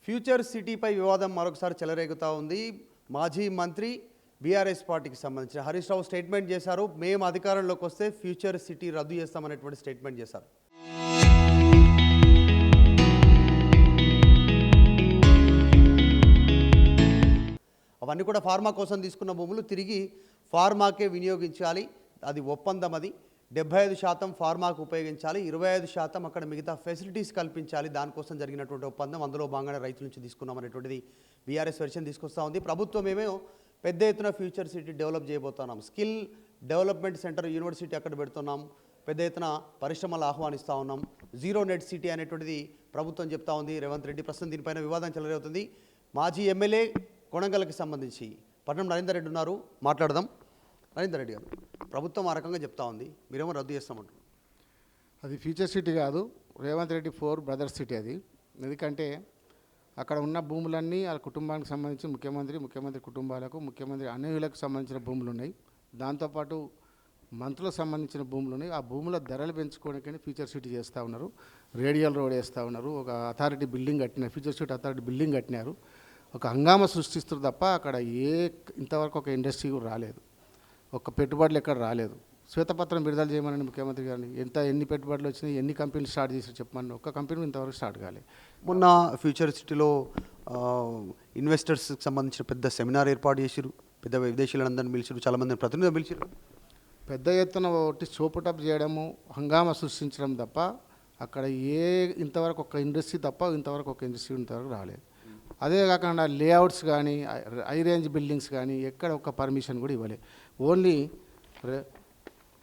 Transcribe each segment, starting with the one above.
Future సిటీపై వివాదం మరొకసారి చెలరేగుతా ఉంది. మాజీ మంత్రి బీఆర్ఎస్ పార్టీకి సంబంధించిన హరీష్ రావు స్టేట్మెంట్ చేశారు. మేము అధికారంలోకి వస్తే ఫ్యూచర్ సిటీ రద్దు చేస్తామనేటువంటి స్టేట్మెంట్ చేశారు. అవన్నీ కూడా ఫార్మా కోసం తీసుకున్న భూములు తిరిగి ఫార్మాకే వినియోగించాలి. అది ఒప్పందం. అది 75% ఫార్మాకు ఉపయోగించాలి, 25% అక్కడ మిగతా ఫెసిలిటీస్ కల్పించాలి. దానికోసం జరిగినటువంటి ఒప్పందం. అందులో భాగంగానే రైతుల నుంచి తీసుకున్నామనేటువంటిది బీఆర్ఎస్ వెర్షన్ తీసుకొస్తూ ఉంది. ప్రభుత్వం ఏమో పెద్ద ఎత్తున ఫ్యూచర్ సిటీ డెవలప్ చేయబోతున్నాం, స్కిల్ డెవలప్మెంట్ సెంటర్ యూనివర్సిటీ అక్కడ పెడుతున్నాం, పెద్ద ఎత్తున పరిశ్రమలు ఆహ్వానిస్తూ ఉన్నాం, జీరో నెట్ సిటీ అనేటువంటిది ప్రభుత్వం చెప్తా ఉంది. రేవంత్ రెడ్డి ప్రస్తుతం దీనిపైన వివాదం చెలరేగుతుంది. మాజీ ఎమ్మెల్యే కొడంగల్కి సంబంధించి పట్నం నరేందర్ రెడ్డి ఉన్నారు, మాట్లాడదాం. నరేందర్ రెడ్డి గారు, ప్రభుత్వం ఆ రకంగా చెప్తా ఉంది, మీరేమో రద్దు చేస్తామంటారు. అది ఫ్యూచర్ సిటీ కాదు, రేవంత్ రెడ్డి 4 బ్రదర్స్ సిటీ అది. ఎందుకంటే అక్కడ ఉన్న భూములన్నీ ఆ కుటుంబానికి సంబంధించి ముఖ్యమంత్రి కుటుంబాలకు, ముఖ్యమంత్రి అనయులకు సంబంధించిన భూములు ఉన్నాయి. దాంతోపాటు మంత్రులకు సంబంధించిన భూములు ఉన్నాయి. ఆ భూముల ధరలు పెంచుకోవడానికి ఫ్యూచర్ సిటీ చేస్తూ ఉన్నారు. రేడియల్ రోడ్ వేస్తూ ఉన్నారు, ఒక అథారిటీ బిల్డింగ్ కట్టినారు, ఫ్యూచర్ సిటీ అథారిటీ బిల్డింగ్ కట్టినారు. ఒక హంగామా సృష్టిస్తారు తప్ప అక్కడ ఇంతవరకు ఒక ఇండస్ట్రీ కూడా రాలేదు, ఒక పెట్టుబడులు ఎక్కడ రాలేదు. శ్వేతపత్రం విడుదల చేయమని ముఖ్యమంత్రి గారిని, ఎన్ని పెట్టుబడులు వచ్చినాయి, ఎన్ని కంపెనీలు స్టార్ట్ చేసి చెప్పమని, ఒక్క కంపెనీ ఇంతవరకు స్టార్ట్ కాలేదు. మొన్న ఫ్యూచర్ సిటీలో ఇన్వెస్టర్స్కి సంబంధించిన పెద్ద సెమినార్ ఏర్పాటు చేశారు, పెద్ద విదేశీయులందరినీ పిలిచారు, చాలామంది ప్రతినిధులు పిలిచారు. పెద్ద ఎత్తున ఒకటి సోపుటప్ చేయడము, హంగామా సృష్టించడం తప్ప అక్కడ ఇంతవరకు ఒక ఇండస్ట్రీ ఇంతవరకు రాలేదు. అదే కాకుండా లేఅవుట్స్ కానీ, హై రేంజ్ బిల్డింగ్స్ కానీ ఎక్కడ ఒక పర్మిషన్ కూడా ఇవ్వలేదు. ఓన్లీ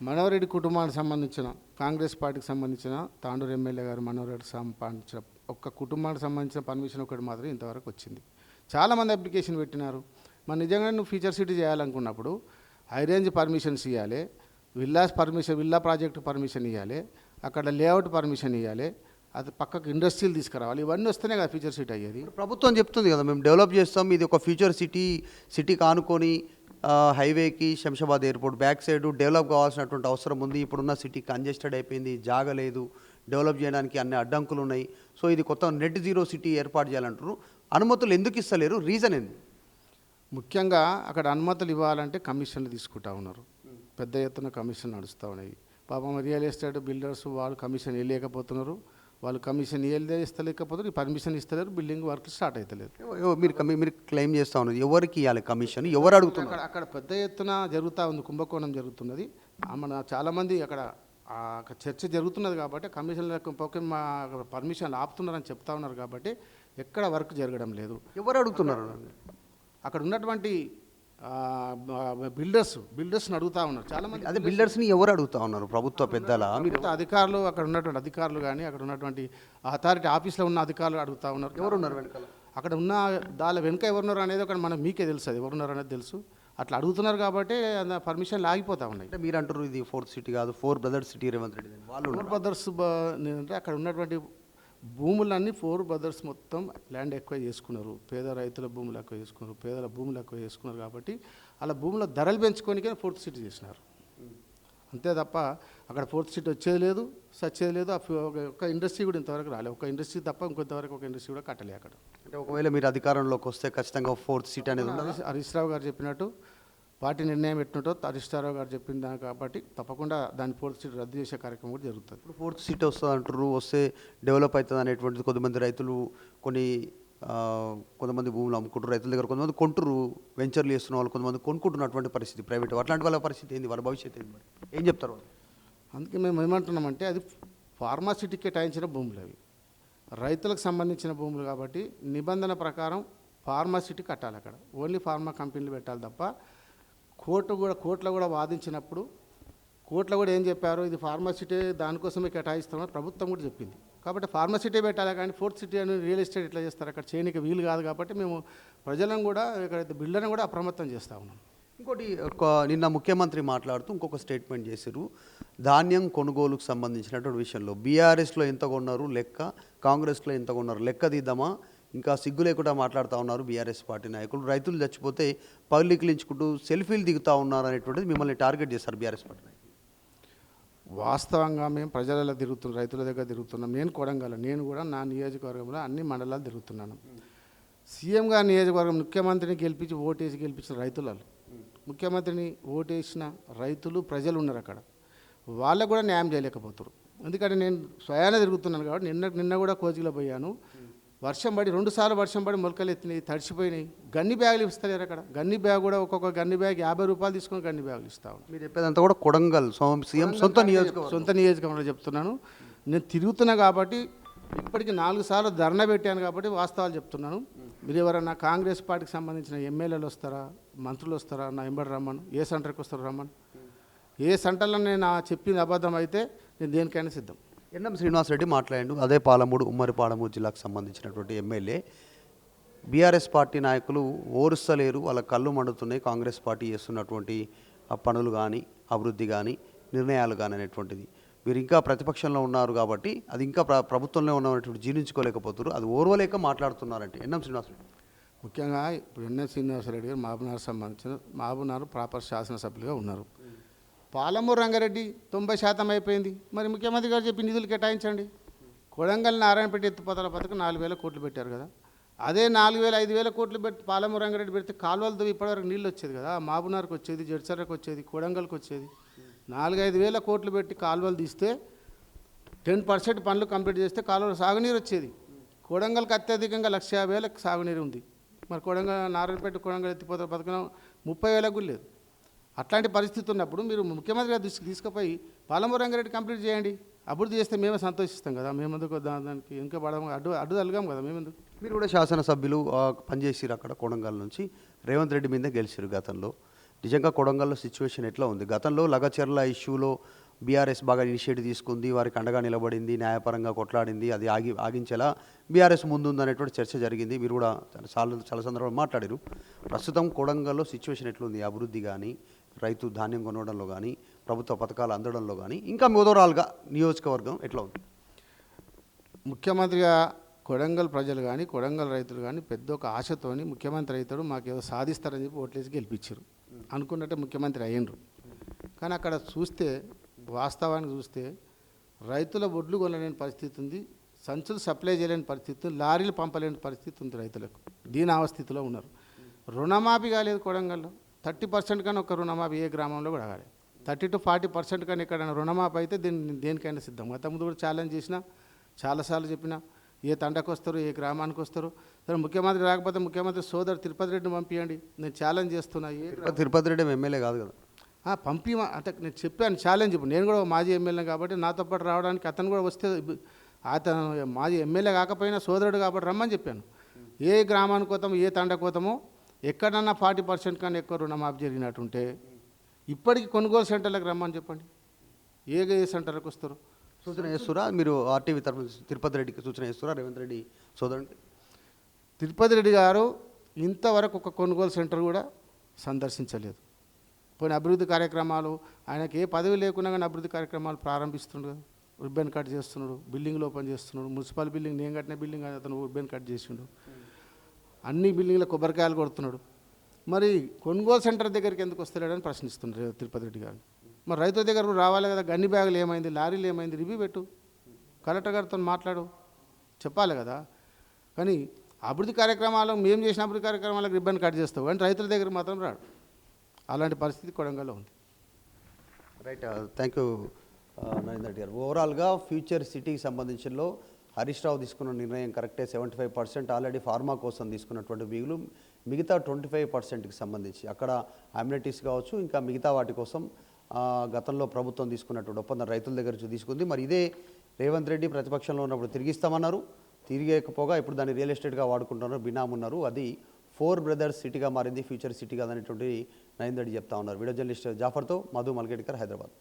మనోహర్ రెడ్డి కుటుంబానికి సంబంధించిన, కాంగ్రెస్ పార్టీకి సంబంధించిన తాండూరు ఎమ్మెల్యే గారు మనోహర్ రెడ్డికి సంబంధించిన ఒక్క కుటుంబానికి సంబంధించిన పర్మిషన్ ఒకటి మాత్రం ఇంతవరకు వచ్చింది. చాలామంది అప్లికేషన్ పెట్టినారు. మరి నిజంగా నువ్వు ఫ్యూచర్ సిటీ చేయాలనుకున్నప్పుడు హై రేంజ్ పర్మిషన్స్ ఇవ్వాలి, విల్లా ప్రాజెక్టు పర్మిషన్ ఇవ్వాలి, అక్కడ లేఅవుట్ పర్మిషన్ ఇవ్వాలి, అది పక్కకు ఇండస్ట్రీలు తీసుకురావాలి. ఇవన్నీ వస్తేనే కదా ఫ్యూచర్ సిటీ అయ్యేది. ప్రభుత్వం చెప్తుంది కదా, మేము డెవలప్ చేస్తాం, ఇది ఒక ఫ్యూచర్ సిటీకి ఆనుకొని హైవేకి Shamshabad airport back side develop కావాల్సినటువంటి అవసరం ఉంది. ఇప్పుడున్న సిటీ కంజెస్టెడ్ అయిపోయింది, జాగలేదు, డెవలప్ చేయడానికి అన్ని అడ్డంకులు ఉన్నాయి. సో ఇది కొత్త నెట్ జీరో సిటీ ఏర్పాటు చేయాలంటారు. అనుమతులు ఎందుకు ఇస్తలేరు, రీజన్ ఏంది? ముఖ్యంగా అక్కడ అనుమతులు ఇవ్వాలంటే కమిషన్లు తీసుకుంటా ఉన్నారు, పెద్ద ఎత్తున కమిషన్ నడుస్తూ ఉన్నాయి. పాపం రియల్ ఎస్టేట్ బిల్డర్స్ వాళ్ళు కమిషన్ ఇవ్వలేకపోతున్నారు, వాళ్ళు కమిషన్ ఇస్తలేకపోతే పర్మిషన్ ఇస్తలేరు, బిల్డింగ్ వర్క్ స్టార్ట్ అవుతలేదు. మీరు క్లెయిమ్ చేస్తూ ఉన్నారు, ఎవరికి ఇవ్వాలి కమిషన్, ఎవరు అడుగుతున్నారు? అక్కడ పెద్ద ఎత్తున జరుగుతూ ఉంది, కుంభకోణం జరుగుతున్నది. మన చాలామంది అక్కడ చర్చ జరుగుతున్నది కాబట్టి కమిషన్ మా పర్మిషన్లు ఆపుతున్నారని చెప్తా ఉన్నారు కాబట్టి ఎక్కడ వర్క్ జరగడం లేదు. ఎవరు అడుగుతున్నారు? అక్కడ ఉన్నటువంటి బిల్డర్స్ని అడుగుతూ ఉన్నారు చాలామంది. అదే బిల్డర్స్ని ఎవరు అడుగుతూ ఉన్నారు? ప్రభుత్వ పెద్దల అధికారులు, అక్కడ ఉన్నటువంటి అధికారులు కానీ, అక్కడ ఉన్నటువంటి అథారిటీ ఆఫీస్లో ఉన్న అధికారులు అడుగుతూ ఉన్నారు. ఎవరున్నారు వెనకాల? అక్కడ ఉన్న దాని వెనుక ఎవరున్నారు అనేది అక్కడ మనకు మీకే తెలుసు, అది ఎవరున్నారు అనేది తెలుసు. అట్లా అడుగుతున్నారు కాబట్టి పర్మిషన్లు ఆగిపోతూ ఉన్నాయి. అంటే మీరు అంటారు ఇది 4th సిటీ కాదు, 4 బ్రదర్స్ సిటీ రేవంత్ రెడ్డి. వాళ్ళు 4 బ్రదర్స్ అంటే అక్కడ ఉన్నటువంటి భూములన్నీ 4 బ్రదర్స్ మొత్తం ల్యాండ్ ఎక్కువ చేసుకున్నారు, పేద రైతుల భూములు ఎక్కువ చేసుకున్నారు, పేదల భూములు ఎక్కువ చేసుకున్నారు కాబట్టి అలా భూముల ధరలు పెంచుకోనికే 4th సిటీ చేసినారు. అంతే తప్ప అక్కడ 4th సిటీ వచ్చేది లేదు, సచ్చేది లేదు. ఒక ఇండస్ట్రీ కూడా ఇంతవరకు రాలేదు, ఒక ఇండస్ట్రీ తప్ప ఇంకొంతవరకు ఒక ఇండస్ట్రీ కూడా కట్టలే అక్కడ. అంటే ఒకవేళ మీరు అధికారంలోకి వస్తే ఖచ్చితంగా 4th సిటీ అనేది హరీష్ రావు గారు చెప్పినట్టు, పార్టీ నిర్ణయం పెట్టినట్టు హరీష్ రావు గారు చెప్పిన కాబట్టి తప్పకుండా దాని 4th సిటీ రద్దు చేసే కార్యక్రమం కూడా జరుగుతుంది. ఇప్పుడు 4th సిటీ వస్తుంది అంటారు, వస్తే డెవలప్ అవుతుంది అనేటువంటిది కొంతమంది రైతులు, కొంతమంది భూములు అమ్ముకుంటారు రైతుల దగ్గర, కొంతమంది కొంటారు, వెంచర్లు చేస్తున్న వాళ్ళు కొంతమంది కొనుక్కుంటున్నటువంటి పరిస్థితి ప్రైవేట్. అట్లాంటి వాళ్ళ పరిస్థితి ఏంది, వాళ్ళ భవిష్యత్తు ఏంది, మరి ఏం చెప్తారు వాళ్ళు? అందుకే మేము ఏమంటున్నామంటే అది ఫార్మాసిటీకి కేటాయించిన భూములు, అవి రైతులకు సంబంధించిన భూములు కాబట్టి నిబంధన ప్రకారం ఫార్మాసిటీ కట్టాలి. అక్కడ ఓన్లీ ఫార్మా కంపెనీలు పెట్టాలి తప్ప కోర్టులో కూడా వాదించినప్పుడు కోర్టులో కూడా ఏం చెప్పారు, ఇది ఫార్మాసిటీ దానికోసమే కేటాయిస్తామని ప్రభుత్వం కూడా చెప్పింది. కాబట్టి ఫార్మాసిటీ పెట్టాలి కానీ 4th సిటీ అని రియల్ ఎస్టేట్ ఎట్లా చేస్తారు, అక్కడ చేయడానికి వీలు కాదు. కాబట్టి మేము ప్రజలను కూడా ఇక్కడ బిల్డర్ని కూడా అప్రమత్తం చేస్తూ ఉన్నాం. ఇంకోటి, నిన్న ముఖ్యమంత్రి మాట్లాడుతూ ఇంకొక స్టేట్మెంట్ చేశారు, ధాన్యం కొనుగోలుకు సంబంధించినటువంటి విషయంలో బీఆర్ఎస్లో ఎంత కొన్నారు లెక్క, కాంగ్రెస్లో ఎంత కొన్నారు లెక్క తీద్దామా, ఇంకా సిగ్గు లేకుండా మాట్లాడుతూ ఉన్నారు బీఆర్ఎస్ పార్టీ నాయకులు. రైతులు చచ్చిపోతే పబ్లిక్లించుకుంటూ సెల్ఫీలు దిగుతూ ఉన్నారు అనేటువంటిది మిమ్మల్ని టార్గెట్ చేస్తారు బీఆర్ఎస్ పార్టీ నాయకులు. వాస్తవంగా మేము ప్రజలలో తిరుగుతున్నాం, రైతుల దగ్గర తిరుగుతున్నాం. నేను కొడంగల్, నేను కూడా నా నియోజకవర్గంలో అన్ని మండలాలు తిరుగుతున్నాను. సీఎం గారి నియోజకవర్గం ముఖ్యమంత్రిని గెలిపించి ఓటేసి గెలిపించిన రైతులు వాళ్ళు. ముఖ్యమంత్రిని ఓటేసిన రైతులు ప్రజలు ఉన్నారు అక్కడ, వాళ్ళకు కూడా న్యాయం చేయలేకపోతారు. ఎందుకంటే నేను స్వయాన తిరుగుతున్నాను కాబట్టి నిన్న కూడా కోచిలో పోయాను. వర్షం పడి 2 సార్లు వర్షం పడి మొలకలు ఎత్తినాయి, తడిచిపోయినాయి. గన్ని బ్యాగులు ఇస్తలేరు అక్కడ. గన్ని బ్యాగ్ కూడా ఒక్కొక్క గన్ని బ్యాగ్ 50 రూపాయలు తీసుకొని గన్ని బ్యాగులు ఇస్తాను. మీరు చెప్పేదంతా కూడా కొడంగల్ సీఎం సొంత నియోజకవర్గంలో చెప్తున్నాను. నేను తిరుగుతున్నా కాబట్టి ఇప్పటికి 4 సార్లు ధర్నా పెట్టాను కాబట్టి వాస్తవాలు చెప్తున్నాను. మీరు ఎవరన్నా కాంగ్రెస్ పార్టీకి సంబంధించిన ఎమ్మెల్యేలు వస్తారా, మంత్రులు వస్తారా, నా ఎంబడి రమ్మను. ఏ సెంటర్కి వస్తారో రమ్మను. ఏ సెంటర్లో నేను చెప్పింది అబద్ధం అయితే నేను దేనికైనా సిద్ధం. ఎన్ఎం శ్రీనివాసరెడ్డి మాట్లాడాడు. అదే పాలమూరు, ఉమ్మడి పాలమూరు జిల్లాకు సంబంధించినటువంటి ఎమ్మెల్యే. బీఆర్ఎస్ పార్టీ నాయకులు ఓరుస్తలేరు, వాళ్ళ కళ్ళు మండుతున్నాయి కాంగ్రెస్ పార్టీ చేస్తున్నటువంటి పనులు కానీ, అభివృద్ధి కానీ, నిర్ణయాలు కానీ అనేటువంటిది. వీరు ఇంకా ప్రతిపక్షంలో ఉన్నారు కాబట్టి అది ఇంకా ప్రభుత్వంలో ఉన్నటువంటి జీర్ణించుకోలేకపోతున్నారు, అది ఓర్వలేక మాట్లాడుతున్నారంటే ఎన్ఎం శ్రీనివాసరెడ్డి. ముఖ్యంగా ఇప్పుడు ఎన్ఎం శ్రీనివాసరెడ్డి గారు మహబూబ్నగర్ సంబంధించిన మహబూబ్నగర్ ప్రాపర్ శాసనసభ్యులుగా ఉన్నారు. పాలమూరు రంగారెడ్డి 90% అయిపోయింది. మరి ముఖ్యమంత్రి గారు చెప్పి నిధులు కేటాయించండి. కొడంగల్ నారాయణపేట ఎత్తిపోతల పథకం 4,000 కోట్లు పెట్టారు కదా. అదే 4,000 5,000 కోట్లు పెట్టి పాలమూరు రంగారెడ్డి పెడితే కాలువలతో ఇప్పటివరకు నీళ్ళు వచ్చేది కదా. మహబూబ్నగర్కి వచ్చేది, జడ్చర్రకు వచ్చేది, కొడంగల్కి వచ్చేది. 4-5 వేల కోట్లు పెట్టి కాలువలు తీస్తే 10% పనులు కంప్లీట్ చేస్తే కాలువలు సాగునీరు వచ్చేది. కొడంగల్కి అత్యధికంగా 1,50,000 సాగునీరు ఉంది. మరి కొడంగల్ నారాయణపేట కొడంగల్ ఎత్తిపోతల పథకం 30,000 కూడా లేదు. అట్లాంటి పరిస్థితి ఉన్నప్పుడు మీరు ముఖ్యమంత్రి గారి దృష్టికి తీసుకుపోయి పాలమూరు రంగారెడ్డి కంప్లీట్ చేయండి. అభివృద్ధి చేస్తే మేమే సంతోషిస్తాం కదా. మేమెందుకు దానికి ఇంకా పడము, అడ్డు తలగాం కదా మేమెందుకు. మీరు కూడా శాసనసభ్యులు పనిచేసిరు అక్కడ కొడంగల్ నుంచి. రేవంత్ రెడ్డి మీద గెలిచిరు గతంలో. నిజంగా కొడంగల్లో సిచ్యువేషన్ ఎట్లా ఉంది? గతంలో లగచర్ల ఇష్యూలో బీఆర్ఎస్ బాగా ఇనిషియేటివ్ తీసుకుంది, వారికి అండగా నిలబడింది, న్యాయపరంగా కొట్లాడింది, అది ఆగించేలా బీఆర్ఎస్ ముందుంది అనేటువంటి చర్చ జరిగింది. మీరు కూడా చాలా సందర్భాలు మాట్లాడారు. ప్రస్తుతం కొడంగల్లో సిచ్యువేషన్ ఎట్లుంది? అభివృద్ధి కానీ, రైతు ధాన్యం కొనడంలో కానీ, ప్రభుత్వ పథకాలు అందడంలో కానీ, ఇంకా ఓవరాల్గా నియోజకవర్గం ఎట్లా ఉంది? ముఖ్యమంత్రిగా కొడంగల్ ప్రజలు కానీ, కొడంగల్ రైతులు కానీ పెద్ద ఒక ఆశతోని ముఖ్యమంత్రి అవుతాడు, మాకేదో సాధిస్తారని చెప్పి ఓట్లేసి గెలిపించారు. అనుకున్నట్టే ముఖ్యమంత్రి అయ్యిండ్రు. కానీ అక్కడ చూస్తే, వాస్తవానికి చూస్తే రైతుల ఒడ్లు కొనలేని పరిస్థితి ఉంది, సంచులు సప్లై చేయలేని పరిస్థితి ఉంది, లారీలు పంపలేని పరిస్థితి ఉంది. రైతులకు దీనావస్థితిలో ఉన్నారు. రుణమాఫీ కాలేదు కొడంగల్లో. 30% కానీ ఒక రుణమాఫీ ఏ గ్రామంలో కూడా కాలేదు. 30 to 40% కానీ ఎక్కడైనా రుణమాఫీ అయితే దేనికైనా సిద్ధం. గతంలో కూడా ఛాలెంజ్ చేసిన, చాలాసార్లు చెప్పిన, ఏ తండకు వస్తారు, ఏ గ్రామానికి వస్తారు. సరే ముఖ్యమంత్రి రాకపోతే ముఖ్యమంత్రి సోదరు తిరుపతి రెడ్డిని పంపించండి, నేను ఛాలెంజ్ చేస్తున్నా. తిరుపతి రెడ్డి ఎమ్మెల్యే కాదు కదా. పంపి అంటే నేను చెప్పాను ఛాలెంజ్. ఇప్పుడు నేను కూడా మాజీ ఎమ్మెల్యే కాబట్టి నాతో పాటు రావడానికి అతను కూడా వస్తే, అతను మాజీ ఎమ్మెల్యే కాకపోయినా సోదరుడు కాబట్టి రమ్మని చెప్పాను. ఏ గ్రామానికి పోతామో, ఏ తండకు పోతామో, ఎక్కడన్నా 40% కానీ ఎక్కువ రుణమాఫీ జరిగినట్టుంటే ఇప్పటికి కొనుగోలు సెంటర్లకు రమ్మని చెప్పండి. ఏ సెంటర్లకు వస్తారు? సూచన చేస్తురా మీరు? ఆర్టీవీ తరఫు తిరుపతి రెడ్డికి సూచన చేస్తురా రేవంత్ రెడ్డి సోదరుడికి? తిరుపతి రెడ్డి గారు ఇంతవరకు ఒక కొనుగోలు సెంటర్ కూడా సందర్శించలేదు. పోయిన అభివృద్ధి కార్యక్రమాలు, ఆయనకి ఏ పదవి లేకున్నా కానీ అభివృద్ధి కార్యక్రమాలు ప్రారంభిస్తున్నాడు. రిబ్బన్ కట్ చేస్తున్నాడు, బిల్డింగ్లు ఓపెన్ చేస్తున్నాడు. మున్సిపల్ బిల్డింగ్, నేను కట్టిన బిల్డింగ్ అతను రిబ్బన్ కట్ చేసిండు. అన్ని బిల్డింగ్లో కొబ్బరికాయలు కొడుతున్నాడు. మరి కొనుగోలు సెంటర్ దగ్గరికి ఎందుకు వస్తలేడని ప్రశ్నిస్తున్నారు తిరుపతి రెడ్డి గారు. మరి రైతుల దగ్గర రావాలి కదా. గన్ని బ్యాగులు ఏమైంది, లారీలు ఏమైంది, రివ్యూ పెట్టు, కలెక్టర్ గారితో మాట్లాడు, చెప్పాలి కదా. కానీ అభివృద్ధి కార్యక్రమాలు, మేము చేసిన అభివృద్ధి కార్యక్రమాలకు రిబ్బన్ కట్ చేస్తావు కానీ రైతుల దగ్గర మాత్రం రాడు. అలాంటి పరిస్థితి కొడంగల్లో ఉంది. Right, thank you Narendra Reddy గారు. ఓవరాల్గా ఫ్యూచర్ సిటీకి సంబంధించిలో హరీష్ రావు తీసుకున్న నిర్ణయం కరెక్టే. 75% ఆల్రెడీ ఫార్మా కోసం తీసుకున్నటువంటి వీగులు, మిగతా 25%కి సంబంధించి అక్కడ అమ్యూనిటీస్ కావచ్చు, ఇంకా మిగతా వాటి కోసం గతంలో ప్రభుత్వం తీసుకున్నటువంటి ఒప్పందం రైతుల దగ్గర నుంచి తీసుకుంది. మరి ఇదే రేవంత్ రెడ్డి ప్రతిపక్షంలో ఉన్నప్పుడు తిరిగిస్తామన్నారు, తిరిగేకపోగా ఇప్పుడు దాన్ని రియల్ ఎస్టేట్గా వాడుకుంటున్నారు, బినామ్ ఉన్నారు. అది 4 బ్రదర్స్ సిటీగా మారింది, ఫ్యూచర్ సిటీ కాదనేటువంటి నరేంద్ర రెడ్డి చెప్తా ఉన్నారు. వీడియో జర్నలిస్ట్ జాఫర్తో మధు మల్కేడ్కర్, హైదరాబాద్.